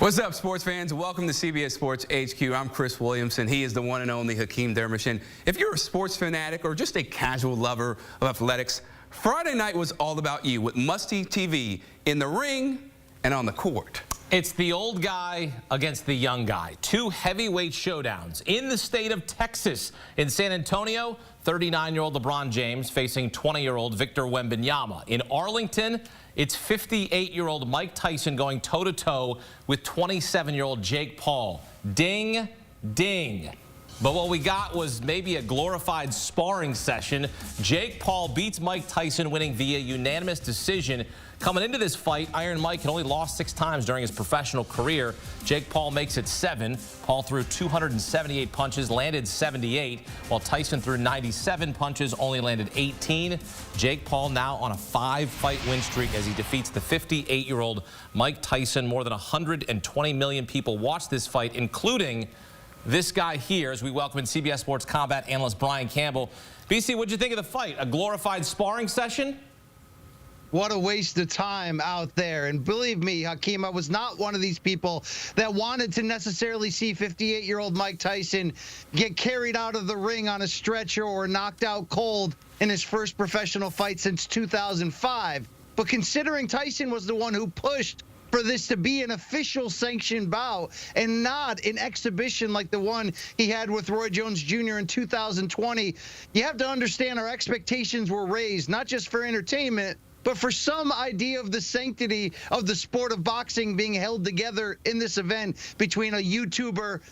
What's up, sports fans? Welcome to CBS Sports HQ. I'm Chris Williamson. He is the one and only Hakeem Dermish. And if you're a sports fanatic or just a casual lover of athletics, Friday night was all about you with must-see TV in the ring and on the court. It's the old guy against the young guy. Two heavyweight showdowns in the state of Texas. In San Antonio, 39-year-old LeBron James facing 20-year-old Victor Wembanyama. In Arlington, it's 58-year-old Mike Tyson going toe-to-toe with 27-year-old Jake Paul. Ding, ding. But what we got was maybe a glorified sparring session. Jake Paul beats Mike Tyson, winning via unanimous decision. Coming into this fight, Iron Mike had only lost 6 times during his professional career. Jake Paul makes it 7. Paul threw 278 punches, landed 78, while Tyson threw 97 punches, only landed 18. Jake Paul now on a 5-fight win streak as he defeats the 58-year-old Mike Tyson. More than 120 million people watched this fight, including this guy here, as we welcome in CBS Sports combat analyst Brian Campbell. BC, what'd you think of the fight? A glorified sparring session? What a waste of time out there. And believe me, Hakeem, I was not one of these people that wanted to necessarily see 58-year-old Mike Tyson get carried out of the ring on a stretcher or knocked out cold in his first professional fight since 2005. But considering Tyson was the one who pushed for this to be an official sanctioned bout and not an exhibition like the one he had with Roy Jones Jr. in 2020, you have to understand our expectations were raised, not just for entertainment, but for some idea of the sanctity of the sport of boxing being held together in this event between a YouTuber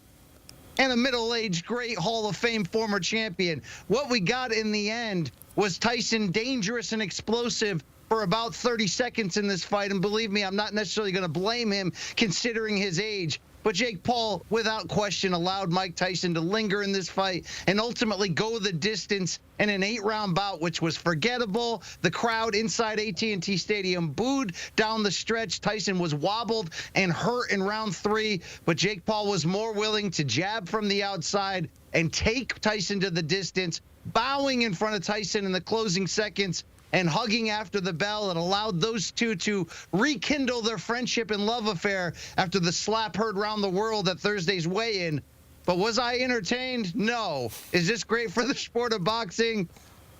and a middle-aged great Hall of Fame former champion. What we got in the end was Tyson dangerous and explosive for about 30 seconds in this fight. And believe me, I'm not necessarily going to blame him considering his age. But Jake Paul, without question, allowed Mike Tyson to linger in this fight and ultimately go the distance in an 8-round bout, which was forgettable. The crowd inside AT&T Stadium booed down the stretch. Tyson was wobbled and hurt in round 3, but Jake Paul was more willing to jab from the outside and take Tyson to the distance, bowing in front of Tyson in the closing seconds and hugging after the bell. It allowed those two to rekindle their friendship and love affair after the slap heard around the world at Thursday's weigh-in. But was I entertained? No. Is this great for the sport of boxing?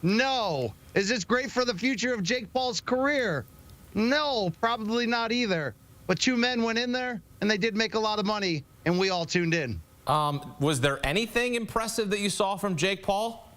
No. Is this great for the future of Jake Paul's career? No, probably not either. But 2 men went in there, and they did make a lot of money, and we all tuned in. Was there anything impressive that you saw from Jake Paul?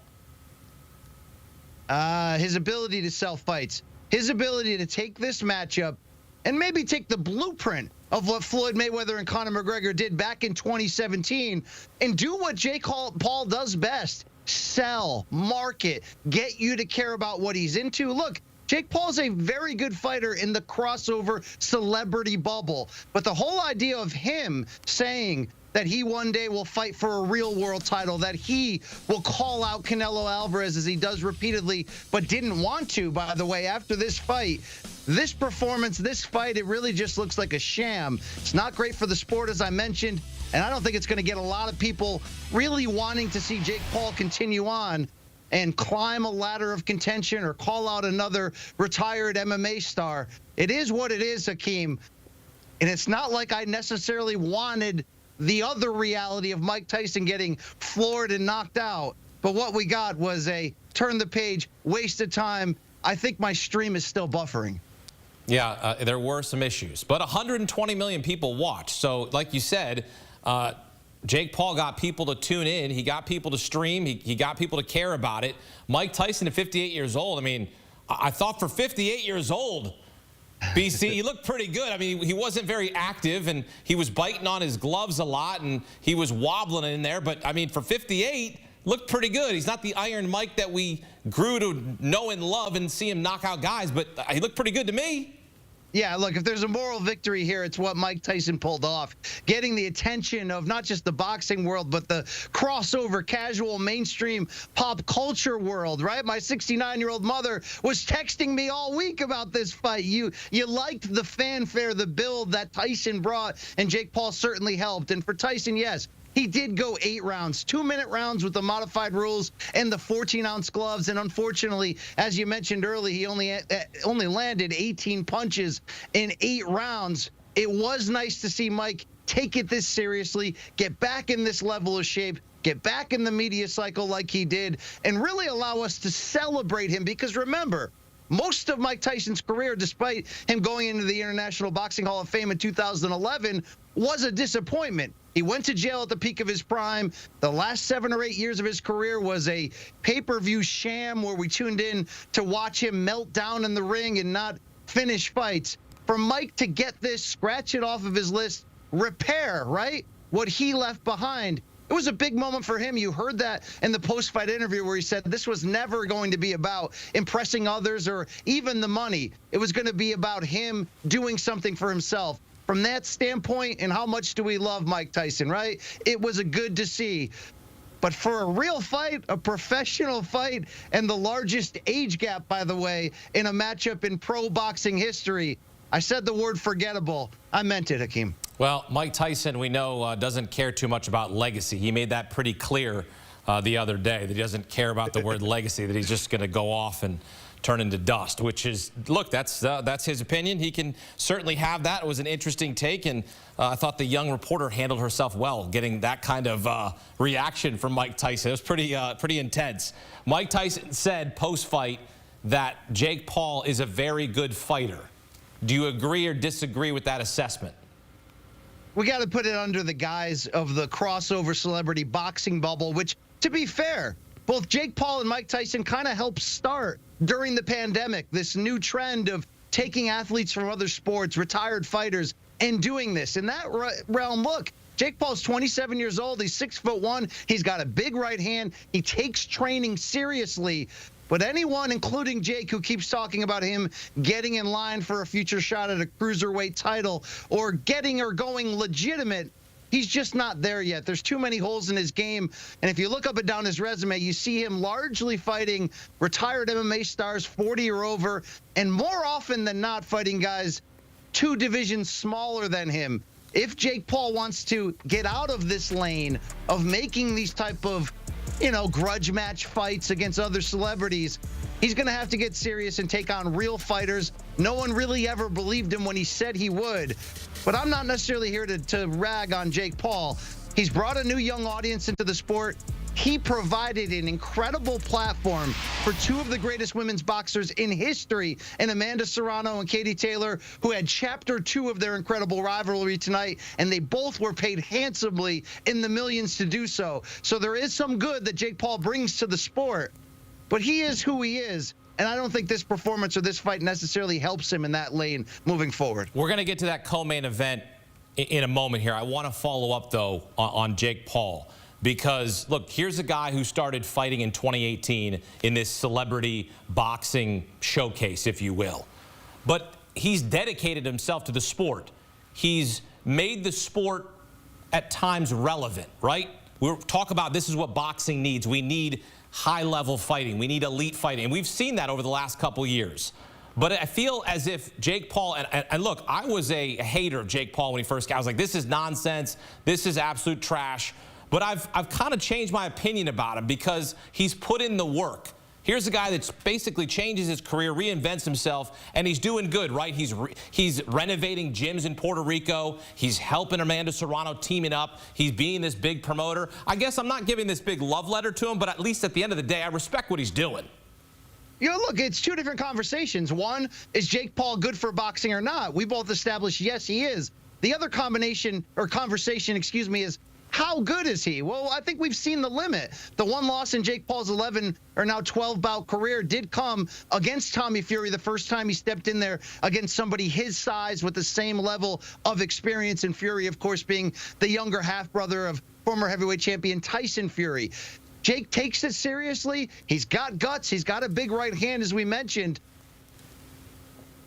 His ability to sell fights, his ability to take this matchup and maybe take the blueprint of what Floyd Mayweather and Conor McGregor did back in 2017 and do what Jake Paul does best: sell, market, get you to care about what he's into. Look, Jake Paul's a very good fighter in the crossover celebrity bubble, but the whole idea of him saying that he one day will fight for a real world title, that he will call out Canelo Alvarez as he does repeatedly, but didn't want to, by the way, after this fight. This performance, this fight, it really just looks like a sham. It's not great for the sport, as I mentioned, and I don't think it's going to get a lot of people really wanting to see Jake Paul continue on and climb a ladder of contention or call out another retired MMA star. It is what it is, Hakeem, and it's not like I necessarily wanted the other reality of Mike Tyson getting floored and knocked out. But what we got was a turn the page, waste of time. I think my stream is still buffering. Yeah, there were some issues. But 120 million people watched. So, like you said, Jake Paul got people to tune in. He got people to stream. He got people to care about it. Mike Tyson at 58 years old. I mean, I thought for 58 years old, BC, he looked pretty good. I mean, he wasn't very active, and he was biting on his gloves a lot, and he was wobbling in there. But, I mean, for 58, looked pretty good. He's not the Iron Mike that we grew to know and love and see him knock out guys, but he looked pretty good to me. Yeah, look, if there's a moral victory here, it's what Mike Tyson pulled off. Getting the attention of not just the boxing world, but the crossover, casual, mainstream pop culture world, right? My 69-year-old mother was texting me all week about this fight. You liked the fanfare, the build that Tyson brought, and Jake Paul certainly helped. And for Tyson, yes, he did go 8 rounds, 2-minute rounds with the modified rules and the 14-ounce gloves. And unfortunately, as you mentioned earlier, he only landed 18 punches in 8 rounds. it was nice to see Mike take it this seriously, get back in this level of shape, get back in the media cycle like he did, and really allow us to celebrate him. Because remember, most of Mike Tyson's career, despite him going into the International Boxing Hall of Fame in 2011, was a disappointment. He went to jail at the peak of his prime. The last 7 or 8 years of his career was a pay-per-view sham where we tuned in to watch him melt down in the ring and not finish fights. For Mike to get this, scratch it off of his list, repair, right, what he left behind, it was a big moment for him. You heard that in the post-fight interview where he said this was never going to be about impressing others or even the money. It was going to be about him doing something for himself. From that standpoint, and how much do we love Mike Tyson, right? It was a good to see. But for a real fight, a professional fight, and the largest age gap, by the way, in a matchup in pro boxing history, I said the word forgettable. I meant it, Hakeem. Well, Mike Tyson, we know, doesn't care too much about legacy. He made that pretty clear the other day, that he doesn't care about the word legacy, that he's just going to go off and turn into dust, which is, look, that's his opinion. He can certainly have that. It was an interesting take, and I thought the young reporter handled herself well, getting that kind of reaction from Mike Tyson. It was pretty intense. Mike Tyson said post-fight that Jake Paul is a very good fighter. Do you agree or disagree with that assessment? We got to put it under the guise of the crossover celebrity boxing bubble, which, to be fair, both Jake Paul and Mike Tyson kind of helped start during the pandemic, this new trend of taking athletes from other sports, retired fighters, and doing this. In that realm, look, Jake Paul's 27 years old. He's 6'1". He's got a big right hand. He takes training seriously. But anyone, including Jake, who keeps talking about him getting in line for a future shot at a cruiserweight title or getting or going legitimate, he's just not there yet. There's too many holes in his game. And if you look up and down his resume, you see him largely fighting retired MMA stars, 40 or over, and more often than not fighting guys 2 divisions smaller than him. If Jake Paul wants to get out of this lane of making these type of, grudge match fights against other celebrities, he's going to have to get serious and take on real fighters. No one really ever believed him when he said he would. But I'm not necessarily here to rag on Jake Paul. He's brought a new young audience into the sport. He provided an incredible platform for 2 of the greatest women's boxers in history, in Amanda Serrano and Katie Taylor, who had chapter 2 of their incredible rivalry tonight, and they both were paid handsomely in the millions to do so. So there is some good that Jake Paul brings to the sport, but he is who he is. And I don't think this performance or this fight necessarily helps him in that lane moving forward. We're going to get to that co-main event in a moment here. I want to follow up, though, on Jake Paul. Because, look, here's a guy who started fighting in 2018 in this celebrity boxing showcase, if you will. But he's dedicated himself to the sport. He's made the sport at times relevant, right? We'll talk about this is what boxing needs. We need high-level fighting. We need elite fighting. And we've seen that over the last couple years. But I feel as if Jake Paul, and look, I was a hater of Jake Paul when he first got. I was like, this is nonsense. This is absolute trash. But I've kind of changed my opinion about him because he's put in the work. Here's a guy that's basically changes his career, reinvents himself, and he's doing good, right? He's renovating gyms in Puerto Rico. He's helping Amanda Serrano teaming up. He's being this big promoter. I guess I'm not giving this big love letter to him, but at least at the end of the day, I respect what he's doing. Look, it's 2 different conversations. One, is Jake Paul good for boxing or not? We both established, yes, he is. The other conversation, is how good is he? Well, I think we've seen the limit. The one loss in Jake Paul's 11 or now 12-bout career did come against Tommy Fury the first time he stepped in there against somebody his size with the same level of experience, and Fury, of course, being the younger half-brother of former heavyweight champion Tyson Fury. Jake takes it seriously. He's got guts. He's got a big right hand, as we mentioned.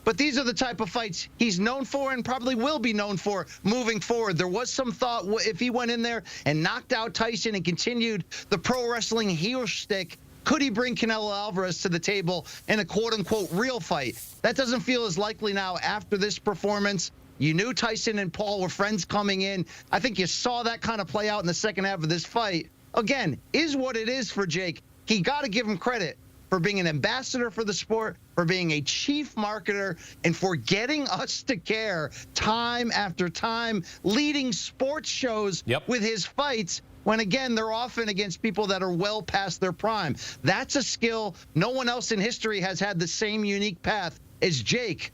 But these are the type of fights he's known for and probably will be known for moving forward. There was some thought if he went in there and knocked out Tyson and continued the pro wrestling heel shtick, could he bring Canelo Alvarez to the table in a quote-unquote real fight? That doesn't feel as likely now after this performance. You knew Tyson and Paul were friends coming in. I think you saw that kind of play out in the second half of this fight. Again, is what it is for Jake. He got to give him credit. for being an ambassador for the sport, for being a chief marketer, and for getting us to care time after time, leading sports shows with his fights. When, again, they're often against people that are well past their prime. That's a skill. No one else in history has had the same unique path as Jake.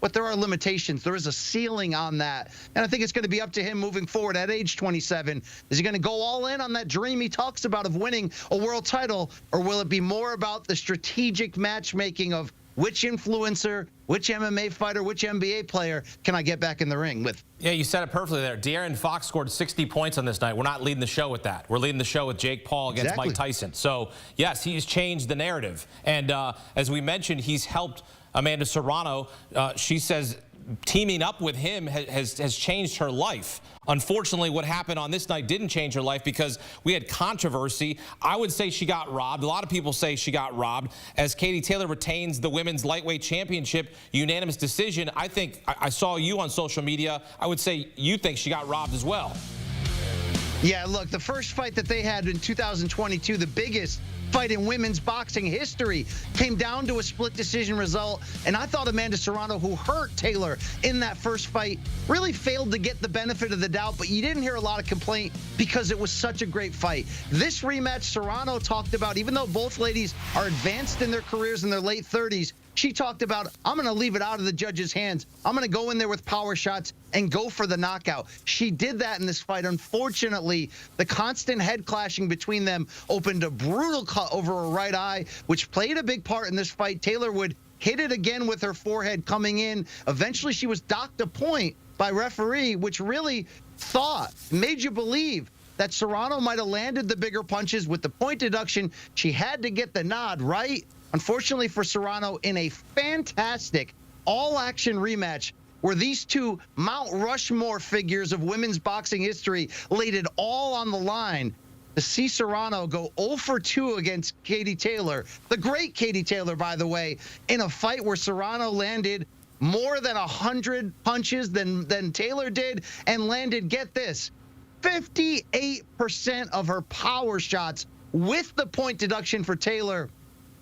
But there are limitations. There is a ceiling on that. And I think it's going to be up to him moving forward at age 27. Is he going to go all in on that dream he talks about of winning a world title? Or will it be more about the strategic matchmaking of which influencer, which MMA fighter, which NBA player can I get back in the ring with? Yeah, you said it perfectly there. De'Aaron Fox scored 60 points on this night. We're not leading the show with that. We're leading the show with Jake Paul against Mike Tyson. So, yes, he's changed the narrative. And as we mentioned, he's helped Amanda Serrano. She says teaming up with him has changed her life. Unfortunately, what happened on this night didn't change her life because we had controversy. I would say she got robbed. A lot of people say she got robbed. As Katie Taylor retains the women's lightweight championship, unanimous decision. I think I saw you on social media. I would say you think she got robbed as well. Yeah, look, the first fight that they had in 2022, the biggest fight in women's boxing history, came down to a split decision result. And I thought Amanda Serrano, who hurt Taylor in that first fight, really failed to get the benefit of the doubt. But you didn't hear a lot of complaint because it was such a great fight. This rematch, Serrano talked about, even though both ladies are advanced in their careers in their late 30s, she talked about, I'm going to leave it out of the judge's hands. I'm going to go in there with power shots and go for the knockout. She did that in this fight. Unfortunately, the constant head clashing between them opened a brutal cut over her right eye, which played a big part in this fight. Taylor would hit it again with her forehead coming in. Eventually, she was docked a point by referee, which really made you believe that Serrano might have landed the bigger punches. With the point deduction, she had to get the nod, right? Unfortunately for Serrano, in a fantastic all-action rematch where these two Mount Rushmore figures of women's boxing history laid it all on the line, to see Serrano go 0 for 2 against Katie Taylor, the great Katie Taylor, by the way, in a fight where Serrano landed more than 100 punches than Taylor did and landed, get this, 58% of her power shots with the point deduction for Taylor.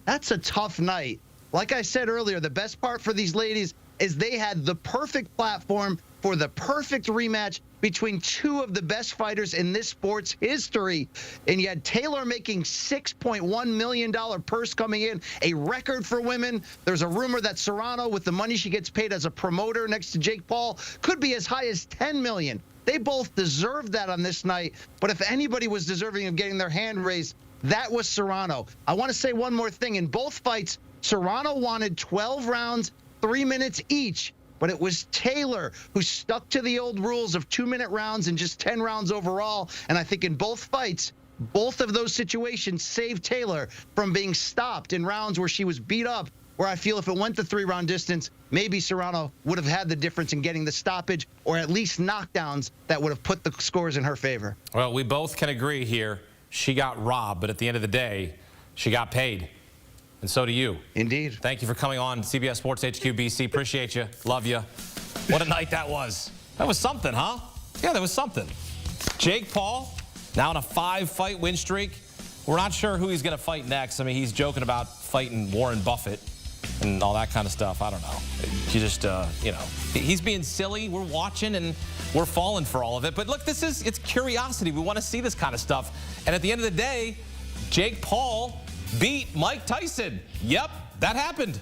That's a tough night. Like I said earlier, the best part for these ladies is they had the perfect platform for the perfect rematch between two of the best fighters in this sport's history. And you had Taylor making $6.1 million purse coming in, a record for women. There's a rumor that Serrano, with the money she gets paid as a promoter next to Jake Paul, could be as high as $10 million. They both deserved that on this night. But if anybody was deserving of getting their hand raised, that was Serrano. I want to say one more thing. In both fights, Serrano wanted 12 rounds, 3 minutes each, but it was Taylor who stuck to the old rules of 2-minute rounds and just 10 rounds overall. And I think in both fights, both of those situations saved Taylor from being stopped in rounds where she was beat up, where I feel if it went the 3-round distance, maybe Serrano would have had the difference in getting the stoppage or at least knockdowns that would have put the scores in her favor. Well, we both can agree here. She got robbed, but at the end of the day, she got paid. And so do you. Indeed. Thank you for coming on CBS Sports HQ BC. Appreciate you. Love you. What a night that was. That was something, huh? Yeah, that was something. Jake Paul, now on a 5-fight win streak. We're not sure who he's going to fight next. I mean, he's joking about fighting Warren Buffett and all that kind of stuff. I don't know. You just, you know, he's being silly. We're watching and we're falling for all of it. But look, it's curiosity. We want to see this kind of stuff. And at the end of the day, Jake Paul beat Mike Tyson. Yep, that happened.